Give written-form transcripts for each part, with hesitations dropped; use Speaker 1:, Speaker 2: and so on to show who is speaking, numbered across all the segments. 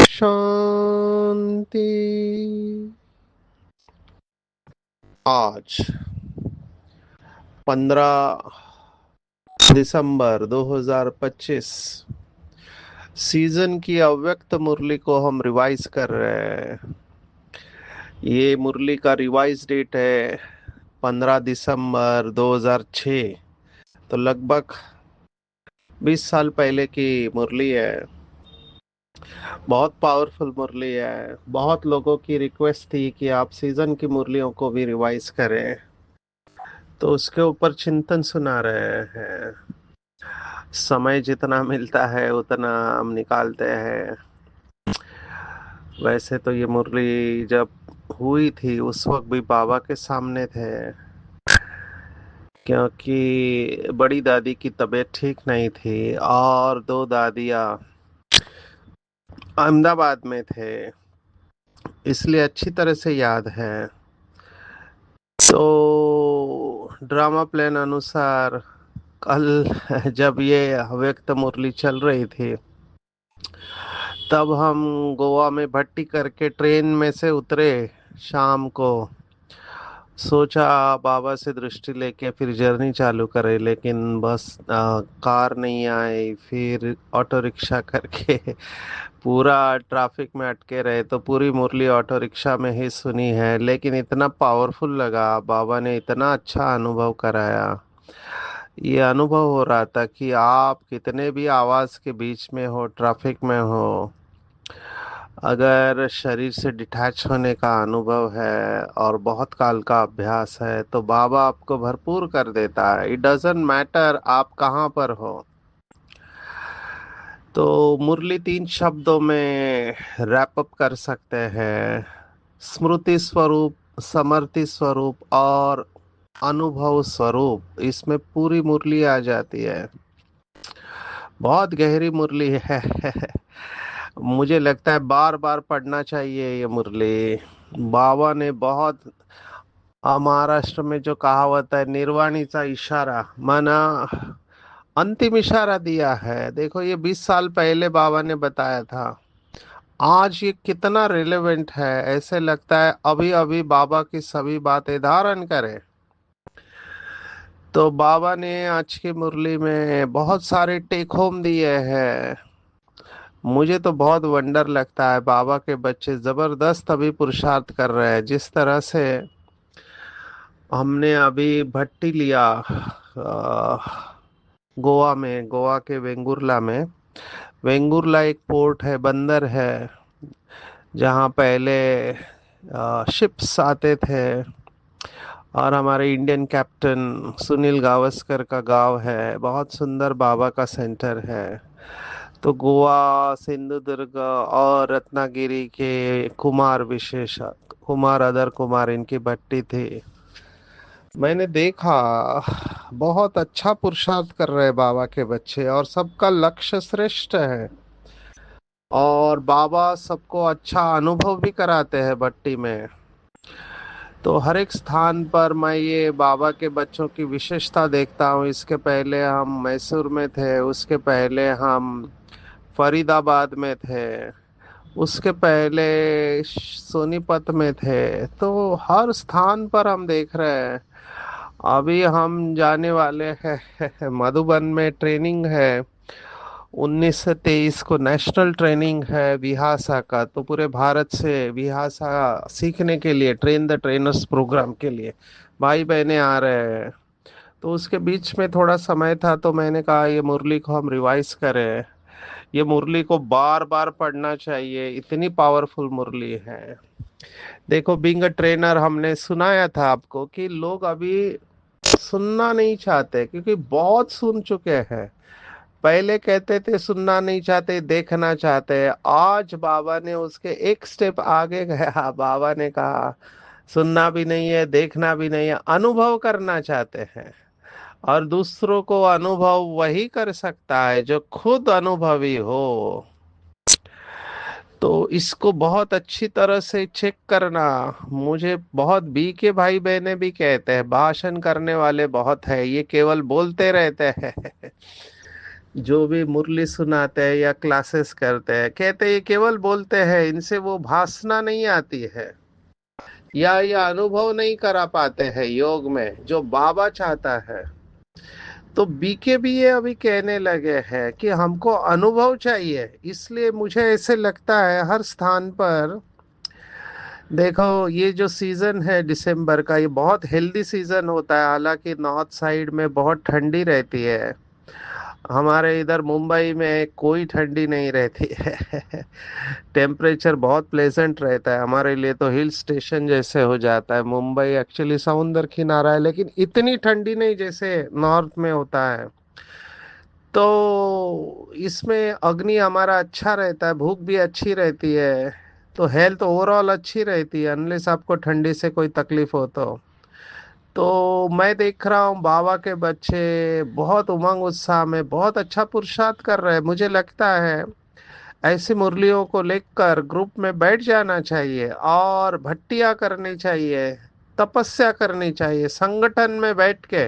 Speaker 1: शांति। आज 15 दिसंबर 2025 सीजन की अव्यक्त मुरली को हम रिवाइज कर रहे हैं। ये मुरली का रिवाइज डेट है 15 दिसंबर 2006। तो लगभग 20 साल पहले की मुरली है। बहुत पावरफुल मुरली है। बहुत लोगों की रिक्वेस्ट थी कि आप सीजन की मुरलियों को भी रिवाइज करें, तो उसके ऊपर चिंतन सुना रहे हैं। समय जितना मिलता है उतना हम निकालते हैं। वैसे तो ये मुरली जब हुई थी उस वक्त भी बाबा के सामने थे, क्योंकि बड़ी दादी की तबीयत ठीक नहीं थी और दो दादियाँ अहमदाबाद में थे, इसलिए अच्छी तरह से याद है। तो ड्रामा प्लान अनुसार कल जब ये व्यक्त मुरली चल रही थी, तब हम गोवा में भट्टी करके ट्रेन में से उतरे शाम को। सोचा बाबा से दृष्टि लेके फिर जर्नी चालू करें, लेकिन बस कार नहीं आई। फिर ऑटो रिक्शा करके पूरा ट्रैफिक में अटके रहे, तो पूरी मुरली ऑटो रिक्शा में ही सुनी है। लेकिन इतना पावरफुल लगा, बाबा ने इतना अच्छा अनुभव कराया। ये अनुभव हो रहा था कि आप कितने भी आवाज के बीच में हो, ट्रैफिक में हो, अगर शरीर से डिटैच होने का अनुभव है और बहुत काल का अभ्यास है, तो बाबा आपको भरपूर कर देता है। इट डजेंट मैटर आप कहाँ पर हो। तो मुरली 3 शब्दों में रैप अप कर सकते हैं: स्मृति स्वरूप, समर्ति स्वरूप और अनुभव स्वरूप। इसमें पूरी मुरली आ जाती है। बहुत गहरी मुरली है। मुझे लगता है बार बार पढ़ना चाहिए ये मुरली। बाबा ने बहुत, महाराष्ट्र में जो कहावत है निर्वाणीचा इशारा, माना अंतिम इशारा दिया है। देखो, ये 20 साल पहले बाबा ने बताया था। आज ये कितना रिलेवेंट है, ऐसे लगता है अभी अभी बाबा की सभी बातें धारण करें। तो बाबा ने आज की मुरली में बहुत सारे टेक होम दिए हैं। मुझे तो बहुत वंडर लगता है, बाबा के बच्चे जबरदस्त अभी पुरुषार्थ कर रहे हैं। जिस तरह से हमने अभी भट्टी लिया गोवा में, गोवा के वेंगुर्ला में। वेंगुर्ला एक पोर्ट है, बंदर है, जहाँ पहले शिप्स आते थे। और हमारे इंडियन कैप्टन सुनील गावस्कर का गांव है। बहुत सुंदर बाबा का सेंटर है। तो गोवा, सिंधुदुर्ग और रत्नागिरी के कुमार, विशेष कुमार, अदर कुमार, इनकी भट्टी थी। मैंने देखा बहुत अच्छा पुरुषार्थ कर रहे बाबा के बच्चे, और सबका लक्ष्य श्रेष्ठ है। और बाबा सबको अच्छा अनुभव भी कराते हैं भट्टी में। तो हर एक स्थान पर मैं ये बाबा के बच्चों की विशेषता देखता हूँ। इसके पहले हम मैसूर में थे, उसके पहले हम फरीदाबाद में थे, उसके पहले सोनीपत में थे। तो हर स्थान पर हम देख रहे हैं। अभी हम जाने वाले हैं मधुबन में, ट्रेनिंग है 19 से 23 को, नेशनल ट्रेनिंग है विहासा का। तो पूरे भारत से विहासा सीखने के लिए, ट्रेन द ट्रेनर्स प्रोग्राम के लिए भाई बहने आ रहे हैं। तो उसके बीच में थोड़ा समय था, तो मैंने कहा ये मुरली को हम रिवाइज करें। ये मुरली को बार बार पढ़ना चाहिए, इतनी पावरफुल मुरली है। देखो, बीइंग अ ट्रेनर हमने सुनाया था आपको कि लोग अभी सुनना नहीं चाहते, क्योंकि बहुत सुन चुके हैं। पहले कहते थे सुनना नहीं चाहते, देखना चाहते, आज बाबा ने उसके एक स्टेप आगे गया। बाबा ने कहा सुनना भी नहीं है, देखना भी नहीं है, अनुभव करना चाहते हैं। और दूसरों को अनुभव वही कर सकता है जो खुद अनुभवी हो। तो इसको बहुत अच्छी तरह से चेक करना। मुझे बहुत बी के भाई बहने भी कहते हैं भाषण करने वाले बहुत है, ये केवल बोलते रहते हैं। जो भी मुरली सुनाते हैं या क्लासेस करते हैं, कहते हैं ये केवल बोलते हैं, इनसे वो भाषणा नहीं आती है, या ये अनुभव नहीं करा पाते हैं योग में जो बाबा चाहता है। तो बीके भी ये अभी कहने लगे हैं कि हमको अनुभव चाहिए। इसलिए मुझे ऐसे लगता है हर स्थान पर देखो, ये जो सीजन है दिसंबर का, ये बहुत हेल्दी सीजन होता है। हालांकि नॉर्थ साइड में बहुत ठंडी रहती है, हमारे इधर मुंबई में कोई ठंडी नहीं रहती है। टेम्परेचर बहुत प्लेजेंट रहता है हमारे लिए, तो हिल स्टेशन जैसे हो जाता है। मुंबई एक्चुअली समुंदर किनारा है, लेकिन इतनी ठंडी नहीं जैसे नॉर्थ में होता है। तो इसमें अग्नि हमारा अच्छा रहता है, भूख भी अच्छी रहती है, तो हेल्थ ओवरऑल अच्छी रहती है, अनलेस आपको ठंडी से कोई तकलीफ हो तो मैं देख रहा हूँ बाबा के बच्चे बहुत उमंग उत्साह में बहुत अच्छा पुरुषार्थ कर रहे हैं। मुझे लगता है ऐसी मुरलियों को लेकर ग्रुप में बैठ जाना चाहिए और भट्टियां करनी चाहिए, तपस्या करनी चाहिए, संगठन में बैठ के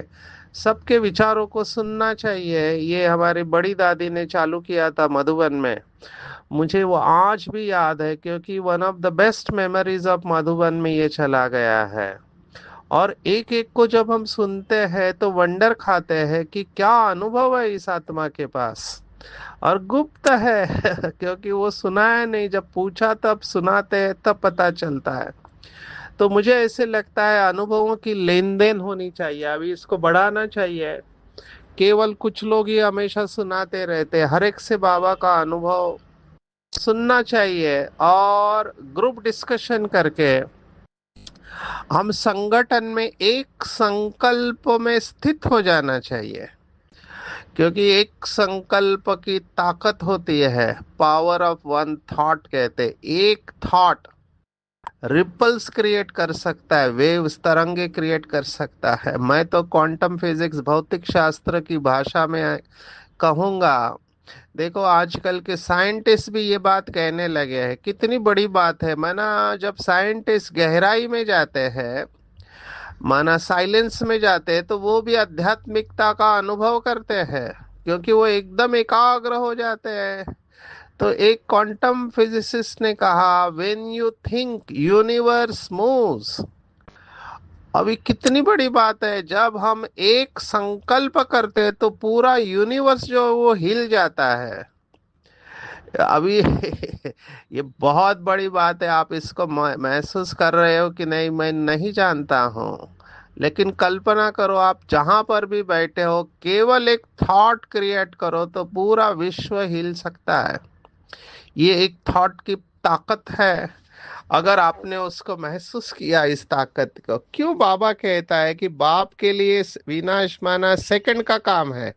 Speaker 1: सबके विचारों को सुनना चाहिए। ये हमारी बड़ी दादी ने चालू किया था मधुबन में। मुझे वो आज भी याद है, क्योंकि one of the best memories of Madhuban में ये चला गया है। और एक एक को जब हम सुनते हैं तो वंडर खाते हैं कि क्या अनुभव है इस आत्मा के पास। और गुप्त है क्योंकि वो सुनाया नहीं, जब पूछा तब सुनाते हैं, तब पता चलता है। तो मुझे ऐसे लगता है अनुभवों की लेन देन होनी चाहिए, अभी इसको बढ़ाना चाहिए। केवल कुछ लोग ही हमेशा सुनाते रहते हैं, हर एक से बाबा का अनुभव सुनना चाहिए। और ग्रुप डिस्कशन करके हम संगठन में एक संकल्प में स्थित हो जाना चाहिए, क्योंकि एक संकल्प की ताकत होती है। पावर ऑफ वन थॉट कहते हैं। एक थॉट रिपल्स क्रिएट कर सकता है, वेव्स तरंगे क्रिएट कर सकता है। मैं तो क्वांटम फिजिक्स भौतिक शास्त्र की भाषा में कहूंगा। देखो आजकल के साइंटिस्ट भी ये बात कहने लगे हैं, कितनी बड़ी बात है। माना जब साइंटिस्ट गहराई में जाते हैं, माना साइलेंस में जाते हैं, तो वो भी आध्यात्मिकता का अनुभव करते हैं, क्योंकि वो एकदम एकाग्र हो जाते हैं। तो एक क्वांटम फिजिसिस्ट ने कहा when you think universe moves. अभी कितनी बड़ी बात है, जब हम एक संकल्प करते हैं तो पूरा यूनिवर्स जो है वो हिल जाता है। अभी ये बहुत बड़ी बात है। आप इसको महसूस कर रहे हो कि नहीं मैं नहीं जानता हूँ, लेकिन कल्पना करो आप जहां पर भी बैठे हो, केवल एक थॉट क्रिएट करो तो पूरा विश्व हिल सकता है। ये एक थॉट की ताकत है। अगर आपने उसको महसूस किया इस ताकत को, क्यों बाबा कहता है कि बाप के लिए विनाश माना सेकंड का काम है।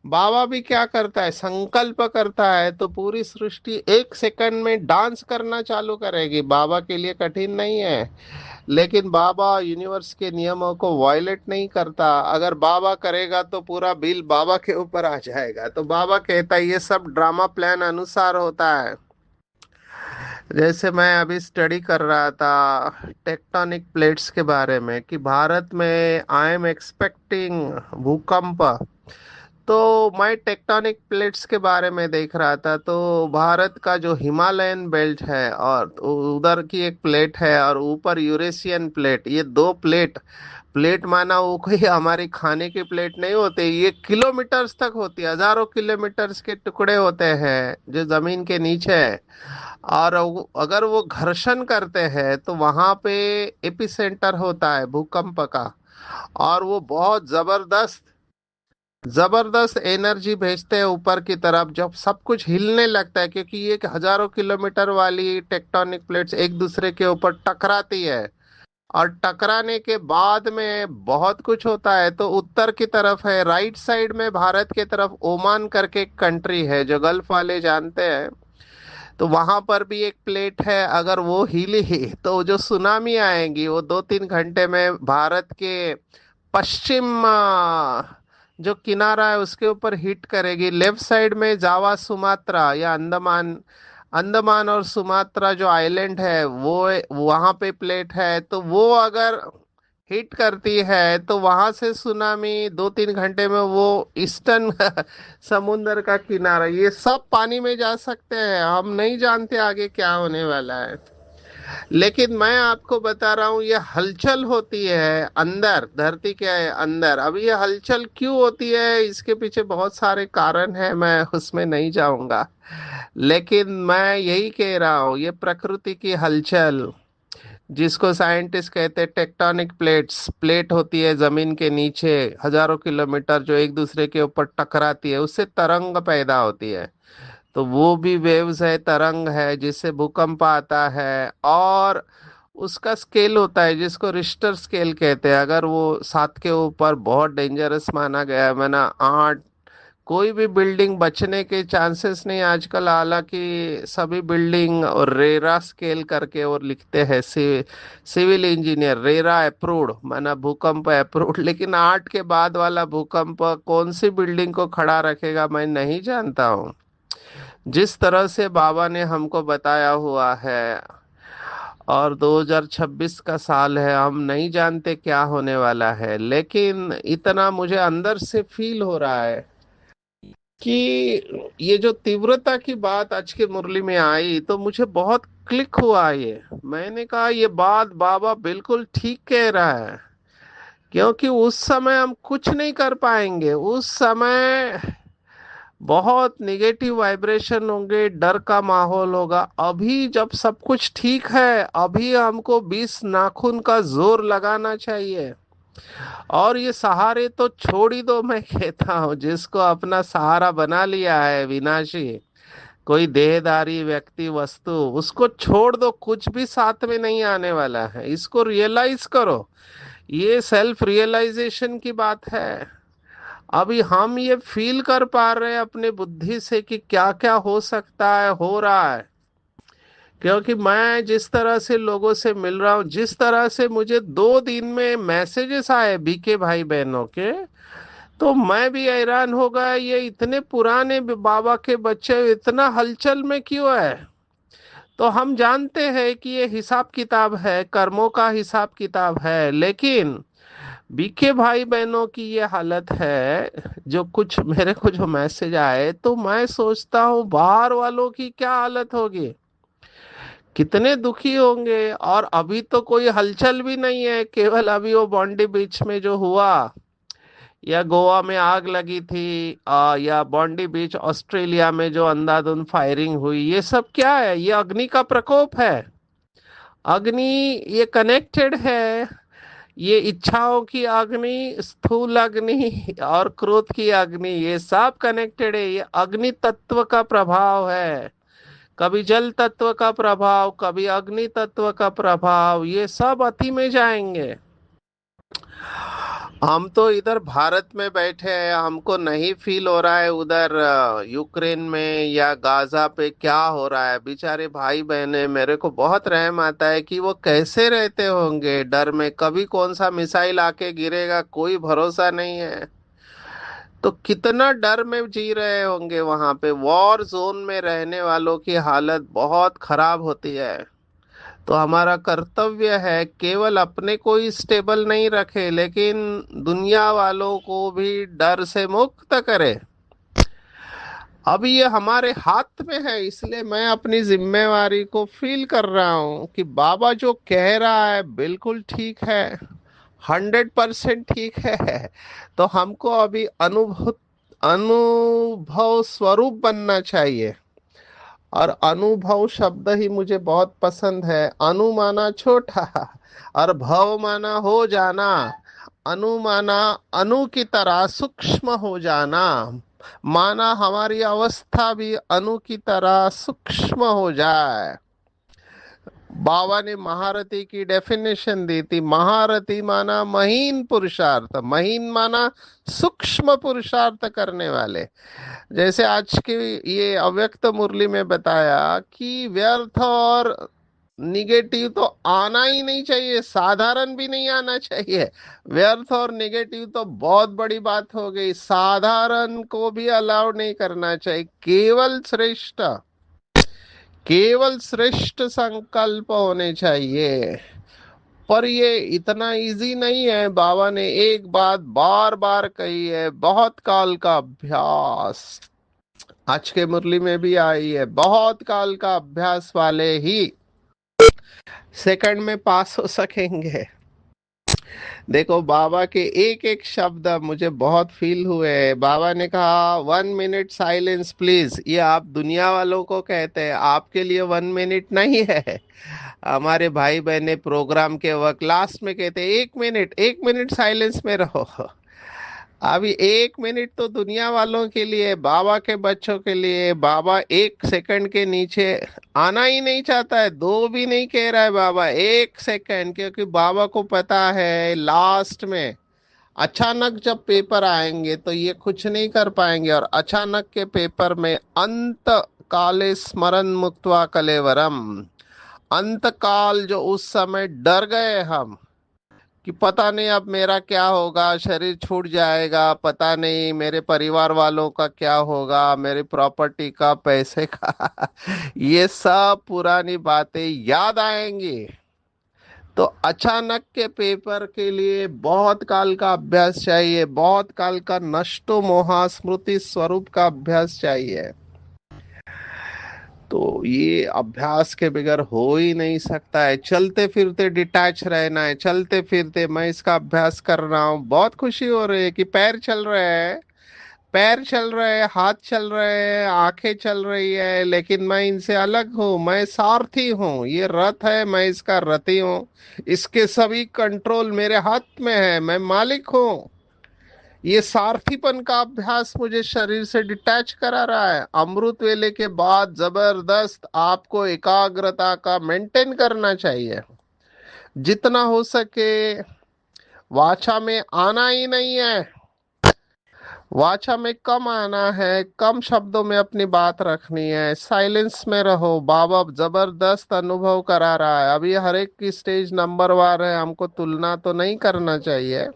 Speaker 1: बाबा भी क्या करता है, संकल्प करता है तो पूरी सृष्टि एक सेकंड में डांस करना चालू करेगी। बाबा के लिए कठिन नहीं है। लेकिन बाबा यूनिवर्स के नियमों को वायलेट नहीं करता। अगर बाबा करेगा तो पूरा बिल बाबा के ऊपर आ जाएगा। तो बाबा कहता है ये सब ड्रामा प्लान अनुसार होता है। जैसे मैं अभी स्टडी कर रहा था टेक्टोनिक प्लेट्स के बारे में, कि भारत में आई एम एक्सपेक्टिंग भूकंप। तो मैं टेक्टोनिक प्लेट्स के बारे में देख रहा था, तो भारत का जो हिमालयन बेल्ट है और उधर की एक प्लेट है, और ऊपर यूरेशियन प्लेट, ये दो प्लेट, प्लेट माना वो कोई हमारी खाने की प्लेट नहीं होती, ये किलोमीटर्स तक होती है, हजारों किलोमीटर्स के टुकड़े होते हैं जो जमीन के नीचे है। और अगर वो घर्षण करते हैं तो वहां पे एपिसेंटर होता है भूकंप का, और वो बहुत जबरदस्त जबरदस्त एनर्जी भेजते हैं ऊपर की तरफ, जब सब कुछ हिलने लगता है, क्योंकि ये हजारों किलोमीटर वाली टेक्टोनिक प्लेट्स एक दूसरे के ऊपर टकराती है। और टकराने के बाद में बहुत कुछ होता है। तो उत्तर की तरफ है, राइट साइड में भारत की तरफ ओमान करके एक कंट्री है जो गल्फ वाले जानते हैं। तो वहां पर भी एक प्लेट है, अगर वो हिली तो जो सुनामी आएगी वो 2-3 घंटे में भारत के पश्चिम जो किनारा है उसके ऊपर हिट करेगी। लेफ्ट साइड में जावा सुमात्रा या अंडमान, अंडमान और सुमात्रा जो आइलैंड है वो, वहां पे प्लेट है। तो वो अगर हिट करती है तो वहां से सुनामी 2-3 घंटे में वो ईस्टर्न समुंदर का किनारा, ये सब पानी में जा सकते हैं। हम नहीं जानते आगे क्या होने वाला है। लेकिन मैं आपको बता रहा हूँ, ये हलचल होती है अंदर धरती के अंदर। अब ये हलचल क्यों होती है, इसके पीछे बहुत सारे कारण हैं, मैं उसमें नहीं जाऊंगा। लेकिन मैं यही कह रहा हूँ, ये प्रकृति की हलचल, जिसको साइंटिस्ट कहते हैं टेक्टोनिक प्लेट्स, प्लेट होती है जमीन के नीचे हजारों किलोमीटर जो एक दूसरे के ऊपर टकराती है, उससे तरंग पैदा होती है। तो वो भी वेव्स है, तरंग है, जिससे भूकंप आता है। और उसका स्केल होता है जिसको रिश्टर स्केल कहते हैं। अगर वो 7 के ऊपर बहुत डेंजरस माना गया है, माना 8, कोई भी बिल्डिंग बचने के चांसेस नहीं आजकल। हालांकि सभी बिल्डिंग और रेरा स्केल करके और लिखते हैं, सिविल इंजीनियर रेरा अप्रूव्ड, माना भूकंप अप्रूव्ड। लेकिन 8 के बाद वाला भूकंप कौन सी बिल्डिंग को खड़ा रखेगा मैं नहीं जानता हूँ। जिस तरह से बाबा ने हमको बताया हुआ है, और 2026 का साल है, हम नहीं जानते क्या होने वाला है। लेकिन इतना मुझे अंदर से फील हो रहा है कि ये जो तीव्रता की बात आज की मुरली में आई तो मुझे बहुत क्लिक हुआ। ये मैंने कहा ये बात बाबा बिल्कुल ठीक कह रहा है। क्योंकि उस समय हम कुछ नहीं कर पाएंगे, उस समय बहुत निगेटिव वाइब्रेशन होंगे, डर का माहौल होगा। अभी जब सब कुछ ठीक है, अभी हमको 20 नाखून का जोर लगाना चाहिए। और ये सहारे तो छोड़ ही दो, मैं कहता हूँ जिसको अपना सहारा बना लिया है विनाशी, कोई देहधारी व्यक्ति वस्तु, उसको छोड़ दो, कुछ भी साथ में नहीं आने वाला है। इसको रियलाइज करो, ये सेल्फ रियलाइजेशन की बात है। अभी हम ये फील कर पा रहे हैं अपने बुद्धि से कि क्या क्या हो सकता है, हो रहा है। क्योंकि मैं जिस तरह से लोगों से मिल रहा हूँ, जिस तरह से मुझे 2 दिन में मैसेजेस आए बीके भाई बहनों के, तो मैं भी हैरान हो गया, ये इतने पुराने बाबा के बच्चे इतना हलचल में क्यों है। तो हम जानते हैं कि ये हिसाब किताब है, कर्मों का हिसाब किताब है। लेकिन बीके भाई बहनों की ये हालत है, जो कुछ मेरे को जो मैसेज आए, तो मैं सोचता हूँ बाहर वालों की क्या हालत होगी, कितने दुखी होंगे। और अभी तो कोई हलचल भी नहीं है, केवल अभी वो बॉन्डी बीच में जो हुआ, या गोवा में आग लगी थी, या बॉन्डी बीच ऑस्ट्रेलिया में जो अंधाधुंध फायरिंग हुई, ये सब क्या है, ये अग्नि का प्रकोप है। अग्नि ये कनेक्टेड है, ये इच्छाओं की अग्नि, स्थूल अग्नि और क्रोध की अग्नि, ये सब कनेक्टेड है। ये अग्नि तत्व का प्रभाव है, कभी जल तत्व का प्रभाव, कभी अग्नि तत्व का प्रभाव, ये सब अति में जाएंगे। हम तो इधर भारत में बैठे हैं, हमको नहीं फील हो रहा है उधर यूक्रेन में या गाजा पे क्या हो रहा है। बेचारे भाई बहने, मेरे को बहुत रहम आता है कि वो कैसे रहते होंगे डर में, कभी कौन सा मिसाइल आके गिरेगा कोई भरोसा नहीं है। तो कितना डर में जी रहे होंगे वहां पे। वॉर जोन में रहने वालों की हालत बहुत खराब होती है। तो हमारा कर्तव्य है केवल अपने को ही स्टेबल नहीं रखे, लेकिन दुनिया वालों को भी डर से मुक्त करे। अब ये हमारे हाथ में है, इसलिए मैं अपनी जिम्मेवारी को फील कर रहा हूँ कि बाबा जो कह रहा है बिल्कुल ठीक है, 100% ठीक है। तो हमको अभी अनुभव स्वरूप बनना चाहिए। और अनुभव शब्द ही मुझे बहुत पसंद है। अनु माना छोटा, और भव माना हो जाना। अनु माना अनु की तरह सूक्ष्म हो जाना, माना हमारी अवस्था भी अनु की तरह सूक्ष्म हो जाए। बाबा ने महारथी की डेफिनेशन दी थी। महारथी माना महीन पुरुषार्थ, महीन माना सूक्ष्म पुरुषार्थ करने वाले। जैसे आज की ये अव्यक्त मुरली में बताया कि व्यर्थ और निगेटिव तो आना ही नहीं चाहिए, साधारण भी नहीं आना चाहिए। व्यर्थ और निगेटिव तो बहुत बड़ी बात हो गई, साधारण को भी अलाउ नहीं करना चाहिए। केवल श्रेष्ठ संकल्प होने चाहिए। पर ये इतना इजी नहीं है। बाबा ने एक बात बार बार कही है, बहुत काल का अभ्यास। आज के मुरली में भी आई है, बहुत काल का अभ्यास वाले ही सेकंड में पास हो सकेंगे। देखो बाबा के एक एक शब्द मुझे बहुत फील हुए। बाबा ने कहा 1 मिनट साइलेंस प्लीज। ये आप दुनिया वालों को कहते हैं, आपके लिए 1 मिनट नहीं है। हमारे भाई बहने प्रोग्राम के वक्त लास्ट में कहते हैं 1 मिनट, 1 मिनट साइलेंस में रहो। अभी 1 मिनट तो दुनिया वालों के लिए, बाबा के बच्चों के लिए। बाबा 1 सेकंड के नीचे आना ही नहीं चाहता है, दो भी नहीं कह रहा है बाबा, 1 सेकंड। क्योंकि बाबा को पता है लास्ट में अचानक जब पेपर आएंगे तो ये कुछ नहीं कर पाएंगे। और अचानक के पेपर में अंत काले स्मरण मुक्त्वा कलेवरम, अंत काल जो उस समय डर गए हम कि पता नहीं अब मेरा क्या होगा, शरीर छूट जाएगा, पता नहीं मेरे परिवार वालों का क्या होगा, मेरी प्रॉपर्टी का, पैसे का। ये सब पुरानी बातें याद आएंगी। तो अचानक के पेपर के लिए बहुत काल का अभ्यास चाहिए, बहुत काल का नष्टो मोहा स्मृति स्वरूप का अभ्यास चाहिए। तो ये अभ्यास के बगैर हो ही नहीं सकता है। चलते फिरते डिटैच रहना है, चलते फिरते मैं इसका अभ्यास कर रहा हूँ। बहुत खुशी हो रही है कि पैर चल रहे हैं, पैर चल रहे हैं, हाथ चल रहे हैं, आंखें चल रही है, लेकिन मैं इनसे अलग हूँ। मैं सारथी हूँ, ये रथ है, मैं इसका रथी हूँ। इसके सभी कंट्रोल मेरे हाथ में है, मैं मालिक हूँ। ये सारथीपन का अभ्यास मुझे शरीर से डिटैच करा रहा है। अमृत वेले के बाद जबरदस्त आपको एकाग्रता का मेंटेन करना चाहिए। जितना हो सके वाचा में आना ही नहीं है। वाचा में कम आना है, कम शब्दों में अपनी बात रखनी है, साइलेंस में रहो। बाबा जबरदस्त अनुभव करा रहा है। अभी हर एक की स्टेज नंबर वार है, हमको तुलना तो नहीं करना चाहिए।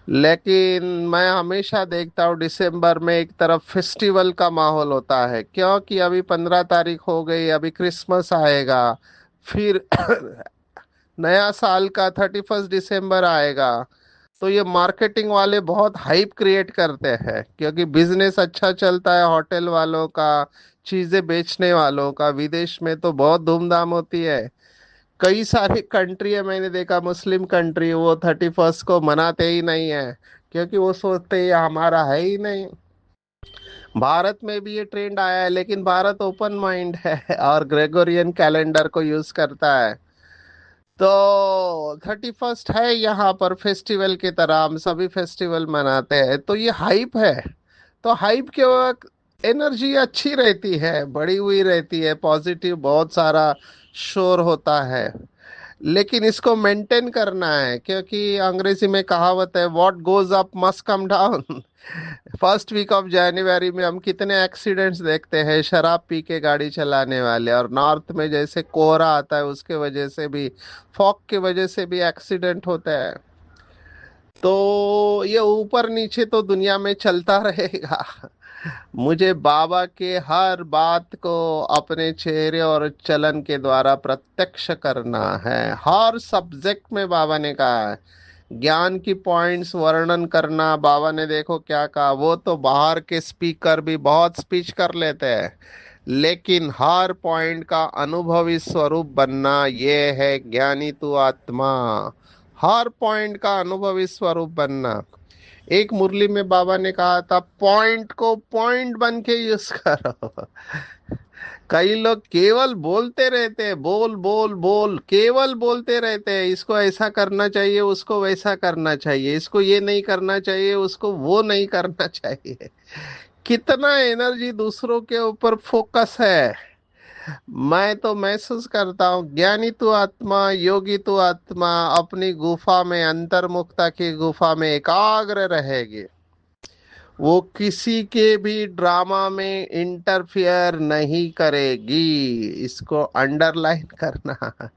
Speaker 1: लेकिन मैं हमेशा देखता हूँ दिसंबर में एक तरफ फेस्टिवल का माहौल होता है, क्योंकि अभी 15 तारीख हो गई, अभी क्रिसमस आएगा, फिर नया साल का 31 दिसंबर आएगा। तो ये मार्केटिंग वाले बहुत हाइप क्रिएट करते हैं, क्योंकि बिजनेस अच्छा चलता है होटल वालों का, चीजें बेचने वालों का। विदेश में तो बहुत धूमधाम होती है। कई सारी कंट्री है, मैंने देखा मुस्लिम कंट्री, वो 31 को मनाते ही नहीं है, क्योंकि वो सोचते हैं ये हमारा है ही नहीं। भारत में भी ये ट्रेंड आया है, लेकिन भारत ओपन माइंड है और ग्रेगोरियन कैलेंडर को यूज करता है। तो 31 है यहाँ पर फेस्टिवल की तरह, हम सभी फेस्टिवल मनाते हैं। तो ये हाइप है। तो हाइप के वक्त एनर्जी अच्छी रहती है, बढ़ी हुई रहती है, पॉजिटिव बहुत सारा शोर होता है। लेकिन इसको मेंटेन करना है, क्योंकि अंग्रेजी में कहावत है what goes up must come down. First week of January में हम कितने एक्सीडेंट्स देखते हैं, शराब पी के गाड़ी चलाने वाले। और नॉर्थ में जैसे कोहरा आता है, उसके वजह से भी, फॉग की वजह से भी एक्सीडेंट होता है। तो ये ऊपर नीचे तो दुनिया में चलता रहेगा। मुझे बाबा के हर बात को अपने चेहरे और चलन के द्वारा प्रत्यक्ष करना है। हर सब्जेक्ट में बाबा ने कहा है, ज्ञान की पॉइंट्स वर्णन करना। बाबा ने देखो क्या कहा, वो तो बाहर के स्पीकर भी बहुत स्पीच कर लेते हैं, लेकिन हर पॉइंट का अनुभवी स्वरूप बनना, ये है ज्ञानी तू आत्मा। हर पॉइंट का अनुभवी स्वरूप बनना। एक मुरली में बाबा ने कहा था पॉइंट को पॉइंट बन के यूज करो। कई लोग केवल बोलते रहते हैं, बोल बोल बोल, केवल बोलते रहते हैं, इसको ऐसा करना चाहिए, उसको वैसा करना चाहिए, इसको ये नहीं करना चाहिए, उसको वो नहीं करना चाहिए। कितना एनर्जी दूसरों के ऊपर फोकस है। मैं तो महसूस करता हूँ ज्ञानी तो आत्मा, योगी तो आत्मा अपनी गुफा में, अंतर्मुखता की गुफा में एकाग्र रहेगी। वो किसी के भी ड्रामा में इंटरफियर नहीं करेगी। इसको अंडरलाइन करना।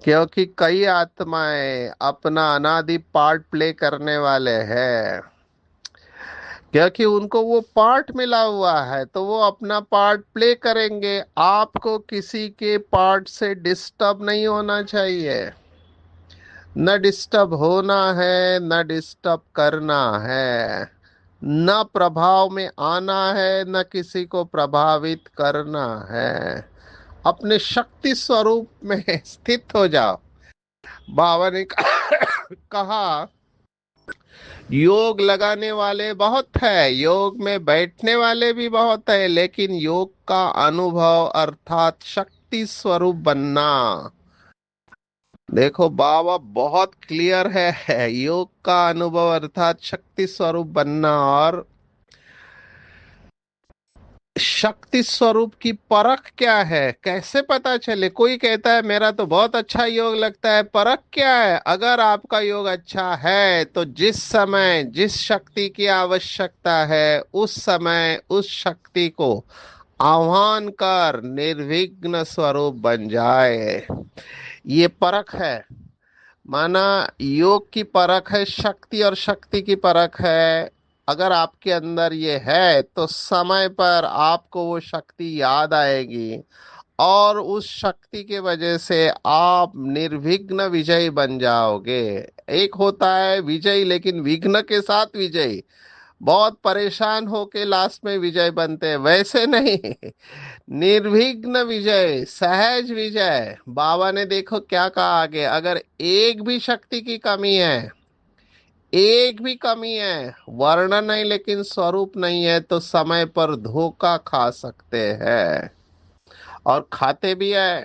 Speaker 1: क्योंकि कई आत्माएं अपना अनादि पार्ट प्ले करने वाले हैं। क्योंकि उनको वो पार्ट मिला हुआ है तो वो अपना पार्ट प्ले करेंगे। आपको किसी के पार्ट से डिस्टर्ब नहीं होना चाहिए। न डिस्टर्ब होना है, न डिस्टर्ब करना है, न प्रभाव में आना है, न किसी को प्रभावित करना है। अपने शक्ति स्वरूप में स्थित हो जाओ। बाबा ने कहा योग लगाने वाले बहुत है, योग में बैठने वाले भी बहुत है, लेकिन योग का अनुभव अर्थात शक्ति स्वरूप बनना, देखो बाबा बहुत क्लियर है। योग का अनुभव अर्थात शक्ति स्वरूप बनना। और शक्ति स्वरूप की परख क्या है, कैसे पता चले? कोई कहता है मेरा तो बहुत अच्छा योग लगता है, परख क्या है? अगर आपका योग अच्छा है तो जिस समय जिस शक्ति की आवश्यकता है उस समय उस शक्ति को आह्वान कर निर्विघ्न स्वरूप बन जाए। ये परख है। माना योग की परख है, शक्ति और शक्ति की परख है। अगर आपके अंदर ये है तो समय पर आपको वो शक्ति याद आएगी और उस शक्ति के वजह से आप निर्विघ्न विजयी बन जाओगे। एक होता है विजयी लेकिन विघ्न के साथ विजयी, बहुत परेशान होके लास्ट में विजय बनते हैं, वैसे नहीं। निर्विघ्न विजय, सहज विजय। बाबा ने देखो क्या कहा आगे, अगर एक भी शक्ति की कमी है, एक भी कमी है, वर्ण नहीं लेकिन स्वरूप नहीं है, तो समय पर धोखा खा सकते हैं और खाते भी है।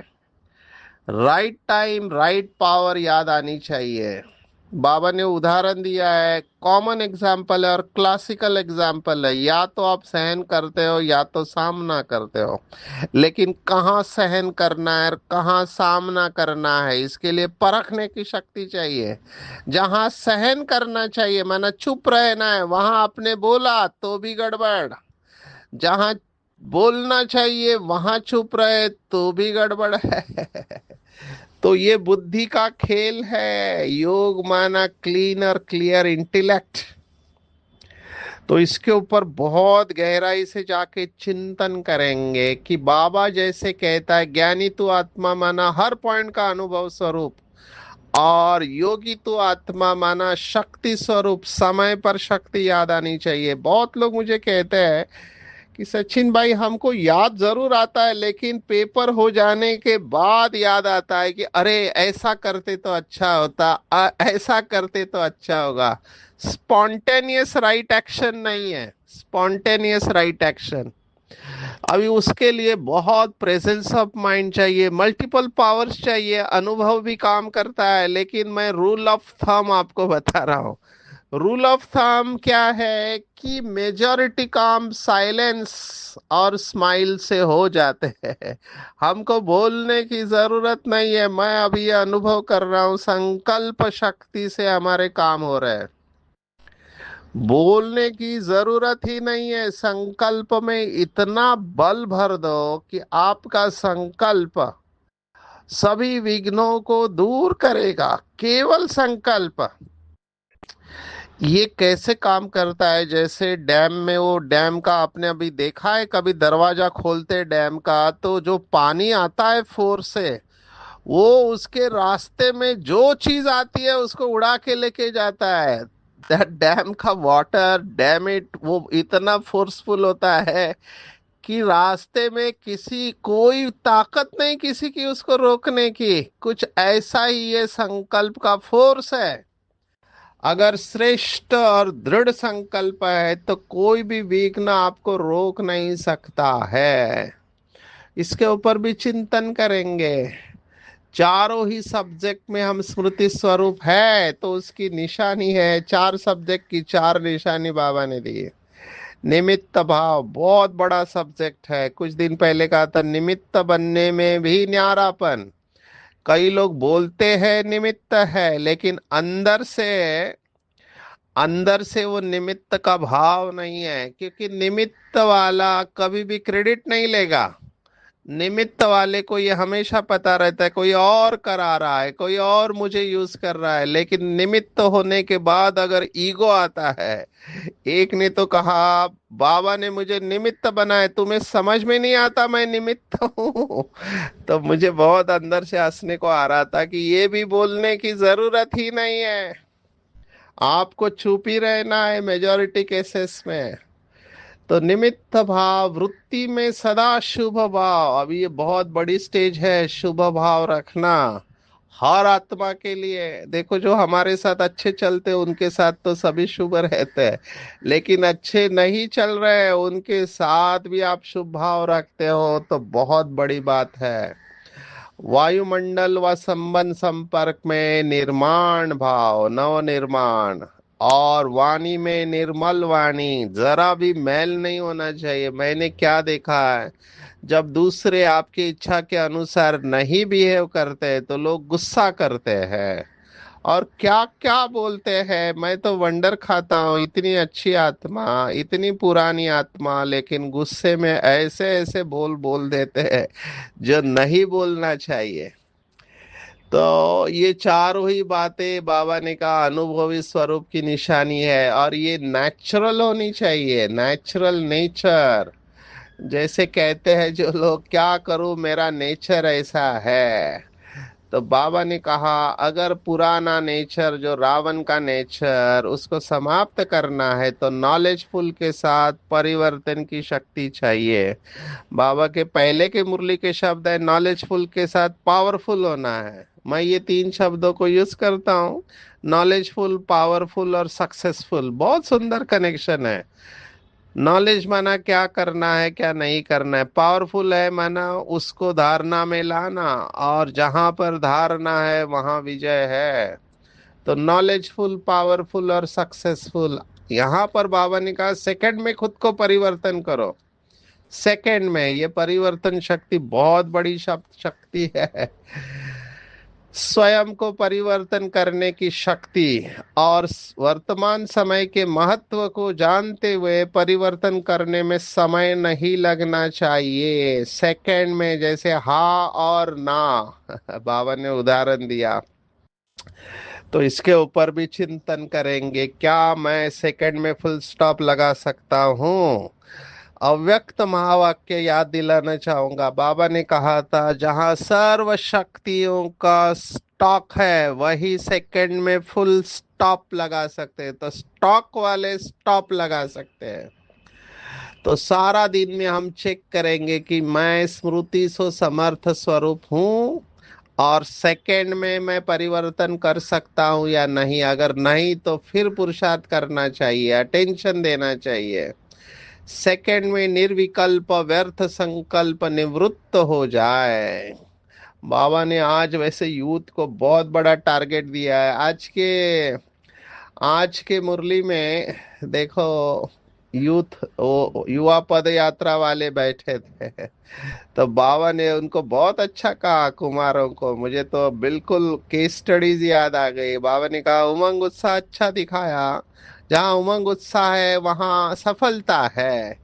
Speaker 1: राइट टाइम राइट पावर याद आनी चाहिए। बाबा ने उदाहरण दिया है, कॉमन एग्जाम्पल है और क्लासिकल एग्जाम्पल है। या तो आप सहन करते हो या तो सामना करते हो, लेकिन कहाँ सहन करना है और कहाँ सामना करना है, इसके लिए परखने की शक्ति चाहिए। जहाँ सहन करना चाहिए माना चुप रहना है, वहां आपने बोला तो भी गड़बड़। जहाँ बोलना चाहिए वहां चुप रहे तो भी गड़बड़ है। तो ये बुद्धि का खेल है। योग माना क्लीन और क्लियर इंटेलेक्ट। तो इसके ऊपर बहुत गहराई से जाके चिंतन करेंगे कि बाबा जैसे कहता है ज्ञानी तो आत्मा माना हर पॉइंट का अनुभव स्वरूप, और योगी तो आत्मा माना शक्ति स्वरूप, समय पर शक्ति याद आनी चाहिए। बहुत लोग मुझे कहते हैं कि सचिन भाई हमको याद जरूर आता है लेकिन पेपर हो जाने के बाद याद आता है कि अरे ऐसा करते तो अच्छा होता, ऐसा करते तो अच्छा होगा। स्पॉन्टेनियस राइट एक्शन नहीं है, स्पॉन्टेनियस राइट एक्शन। अभी उसके लिए बहुत प्रेजेंस ऑफ माइंड चाहिए, मल्टीपल पावर्स चाहिए, अनुभव भी काम करता है। लेकिन मैं रूल ऑफ थंब आपको बता रहा हूँ। रूल ऑफ थंब क्या है कि मेजॉरिटी काम साइलेंस और स्माइल से हो जाते हैं। हमको बोलने की जरूरत नहीं है। मैं अभी ये अनुभव कर रहा हूँ, संकल्प शक्ति से हमारे काम हो रहे हैं। बोलने की जरूरत ही नहीं है। संकल्प में इतना बल भर दो कि आपका संकल्प सभी विघ्नों को दूर करेगा। केवल संकल्प। ये कैसे काम करता है, जैसे डैम में, वो डैम का आपने अभी देखा है कभी, दरवाजा खोलते डैम का तो जो पानी आता है फोर्स से, वो उसके रास्ते में जो चीज आती है उसको उड़ा के लेके जाता है। दैट डैम का वाटर, डैम इट, वो इतना फोर्सफुल होता है कि रास्ते में किसी कोई ताकत नहीं किसी की उसको रोकने की। कुछ ऐसा ही ये संकल्प का फोर्स है। अगर श्रेष्ठ और दृढ़ संकल्प है तो कोई भी विघ्न आपको रोक नहीं सकता है। इसके ऊपर भी चिंतन करेंगे। चारों ही सब्जेक्ट में हम स्मृति स्वरूप है तो उसकी निशानी है, चार सब्जेक्ट की चार निशानी बाबा ने दी है। निमित्त भाव बहुत बड़ा सब्जेक्ट है। कुछ दिन पहले कहा था निमित्त बनने में भी न्यारापन। कई लोग बोलते हैं निमित्त है, लेकिन अंदर से वो निमित्त का भाव नहीं है, क्योंकि निमित्त वाला कभी भी क्रेडिट नहीं लेगा। निमित्त वाले को ये हमेशा पता रहता है कोई और करा रहा है, कोई और मुझे यूज कर रहा है। लेकिन निमित्त होने के बाद अगर ईगो आता है, एक ने तो कहा बाबा ने मुझे निमित्त बनाया, तुम्हें समझ में नहीं आता मैं निमित्त हूँ। तो मुझे बहुत अंदर से हंसने को आ रहा था कि ये भी बोलने की जरूरत ही नहीं है, आपको चुप ही रहना है मेजोरिटी केसेस में। तो निमित्त भाव वृत्ति में सदा शुभ भाव, अभी ये बहुत बड़ी स्टेज है शुभ भाव रखना हर आत्मा के लिए। देखो जो हमारे साथ अच्छे चलते हैं उनके साथ तो सभी शुभ रहते हैं, लेकिन अच्छे नहीं चल रहे हैं उनके साथ भी आप शुभ भाव रखते हो तो बहुत बड़ी बात है। वायुमंडल व संबंध संपर्क में निर्माण भाव, नव निर्माण। और वाणी में निर्मल वाणी, जरा भी मैल नहीं होना चाहिए। मैंने क्या देखा है, जब दूसरे आपकी इच्छा के अनुसार नहीं बिहेव करते हैं तो लोग गुस्सा करते हैं और क्या क्या बोलते हैं। मैं तो वंडर खाता हूँ, इतनी अच्छी आत्मा, इतनी पुरानी आत्मा, लेकिन गुस्से में ऐसे ऐसे बोल बोल देते हैं जो नहीं बोलना चाहिए। तो ये चारों ही बातें बाबा ने कहा अनुभवी स्वरूप की निशानी है, और ये नेचुरल होनी चाहिए, नेचुरल नेचर। जैसे कहते हैं जो लोग क्या करूं मेरा नेचर ऐसा है, तो बाबा ने कहा अगर पुराना नेचर जो रावण का नेचर उसको समाप्त करना है तो नॉलेजफुल के साथ परिवर्तन की शक्ति चाहिए। बाबा के पहले के मुरली के शब्द है नॉलेजफुल के साथ पावरफुल होना है। मैं ये तीन शब्दों को यूज करता हूँ, नॉलेजफुल, पावरफुल और सक्सेसफुल। बहुत सुंदर कनेक्शन है। नॉलेज माना क्या करना है क्या नहीं करना है, पावरफुल है माना उसको धारणा में लाना, और जहां पर धारणा है वहां विजय है। तो नॉलेजफुल, पावरफुल और सक्सेसफुल, यहाँ पर बाबा ने कहा सेकंड में खुद को परिवर्तन करो। सेकंड में ये परिवर्तन शक्ति बहुत बड़ी शक्ति है। स्वयं को परिवर्तन करने की शक्ति, और वर्तमान समय के महत्व को जानते हुए परिवर्तन करने में समय नहीं लगना चाहिए। सेकंड में, जैसे हाँ और ना बाबा ने उदाहरण दिया, तो इसके ऊपर भी चिंतन करेंगे क्या मैं सेकंड में फुल स्टॉप लगा सकता हूँ। अव्यक्त महावाक्य याद दिलाना चाहूंगा। बाबा ने कहा था जहां सर्व शक्तियों का स्टॉक है वही सेकंड में फुल स्टॉप लगा सकते हैं। तो स्टॉक वाले स्टॉप लगा सकते हैं। तो सारा दिन में हम चेक करेंगे कि मैं स्मृति सो समर्थ स्वरूप हूँ, और सेकंड में मैं परिवर्तन कर सकता हूँ या नहीं। अगर नहीं तो फिर पुरुषार्थ करना चाहिए, अटेंशन देना चाहिए। सेकंड में निर्विकल्प व्यर्थ संकल्प निवृत्त हो जाए। बाबा ने आज वैसे यूथ को बहुत बड़ा टारगेट दिया है। आज के मुरली में देखो, यूथ वो युवा पद यात्रा वाले बैठे थे, तो बाबा ने उनको बहुत अच्छा कहा कुमारों को। मुझे तो बिल्कुल केस स्टडीज याद आ गई। बाबा ने कहा उमंग उत्साह अच्छा दिखाया, जहाँ उमंग उत्साह है वहाँ सफलता है।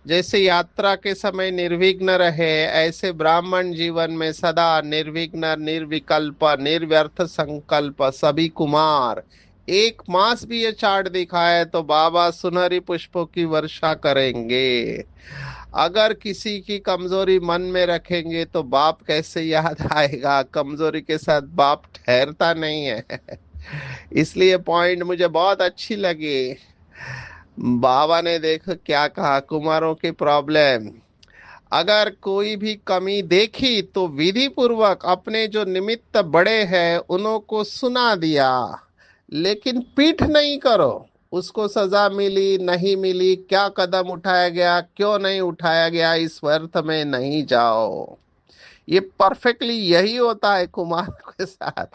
Speaker 1: जैसे यात्रा के समय निर्विघ्न रहे, ऐसे ब्राह्मण जीवन में सदा निर्विघ्न, निर्विकल्प, निर्व्यर्थ संकल्प सभी कुमार। एक मास भी ये चार्ट दिखाए तो बाबा सुनहरी पुष्पों की वर्षा करेंगे। अगर किसी की कमजोरी मन में रखेंगे तो बाप कैसे याद आएगा, कमजोरी के साथ बाप ठहरता नहीं है। इसलिए पॉइंट मुझे बहुत अच्छी लगी। बाबा ने देखो क्या कहा, कुमारों की प्रॉब्लम, अगर कोई भी कमी देखी तो विधि पूर्वक अपने जो निमित्त बड़े हैं उन्हों को सुना दिया, लेकिन पीठ नहीं करो। उसको सजा मिली नहीं मिली, क्या कदम उठाया गया क्यों नहीं उठाया गया, इस व्यर्थ में नहीं जाओ। ये परफेक्टली यही होता है कुमार के साथ।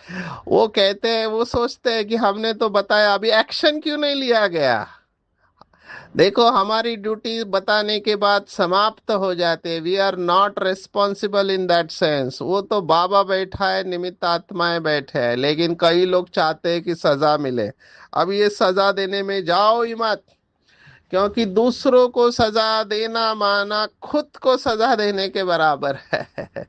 Speaker 1: वो कहते हैं, वो सोचते हैं कि हमने तो बताया, अभी एक्शन क्यों नहीं लिया गया। देखो, हमारी ड्यूटी बताने के बाद समाप्त हो जाते, we are not responsible in that sense. वो तो बाबा बैठा है, निमित्त आत्माएं बैठे हैं, लेकिन कई लोग चाहते हैं कि सजा मिले। अब ये सजा देने में जाओ ही मत, क्योंकि दूसरों को सजा देना माना खुद को सजा देने के बराबर है।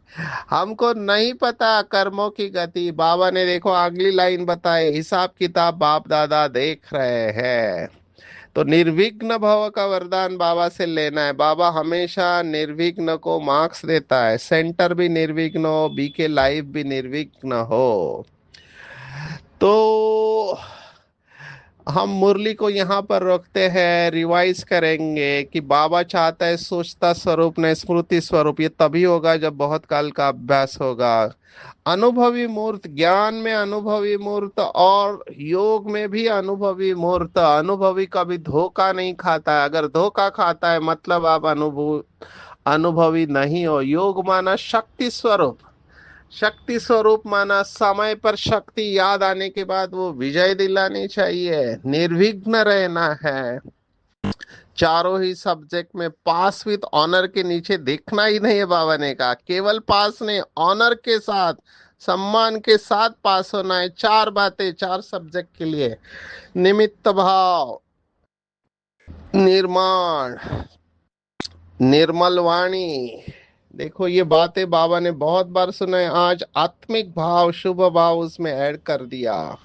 Speaker 1: हमको नहीं पता कर्मों की गति। बाबा ने देखो अगली लाइन बताए, हिसाब किताब बाप दादा देख रहे हैं। तो निर्विघ्न भव का वरदान बाबा से लेना है। बाबा हमेशा निर्विघ्न को मार्क्स देता है, सेंटर भी निर्विघ्न हो, बीके लाइफ भी निर्विघ्न हो। तो हम मुरली को यहाँ पर रोकते हैं, रिवाइज करेंगे कि बाबा चाहता है सोचता स्वरूप नहीं स्मृति स्वरूप। ये तभी होगा जब बहुत काल का अभ्यास होगा। अनुभवी मूर्त, ज्ञान में अनुभवी मूर्त और योग में भी अनुभवी मूर्त। अनुभवी कभी धोखा नहीं खाता है। अगर धोखा खाता है मतलब आप अनुभवी नहीं हो। योग माना शक्ति स्वरूप, शक्ति स्वरूप माना समय पर शक्ति याद आने के बाद वो विजय दिलानी चाहिए, निर्विघ्न रहना है। चारों ही सब्जेक्ट में पास विद ऑनर के नीचे देखना ही नहीं है। बाबा ने कहा केवल पास नहीं, ऑनर के साथ, सम्मान के साथ पास होना है। चार बातें चार सब्जेक्ट के लिए: निमित्त भाव, निर्माण, निर्मल वाणी। देखो ये बातें बाबा ने बहुत बार सुना है, आज आत्मिक भाव शुभ भाव उसमें ऐड कर दिया।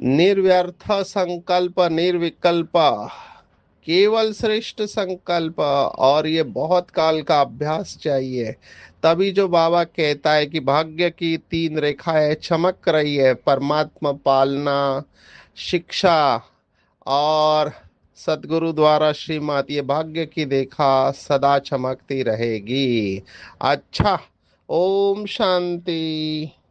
Speaker 1: निर्व्यर्थ संकल्प, निर्विकल्प, केवल श्रेष्ठ संकल्प। और ये बहुत काल का अभ्यास चाहिए। तभी जो बाबा कहता है कि भाग्य की तीन रेखाएं चमक रही है, परमात्मा पालना, शिक्षा और सदगुरु द्वारा श्रीमत, ये भाग्य की रेखा सदा चमकती रहेगी। अच्छा, ओम शांति।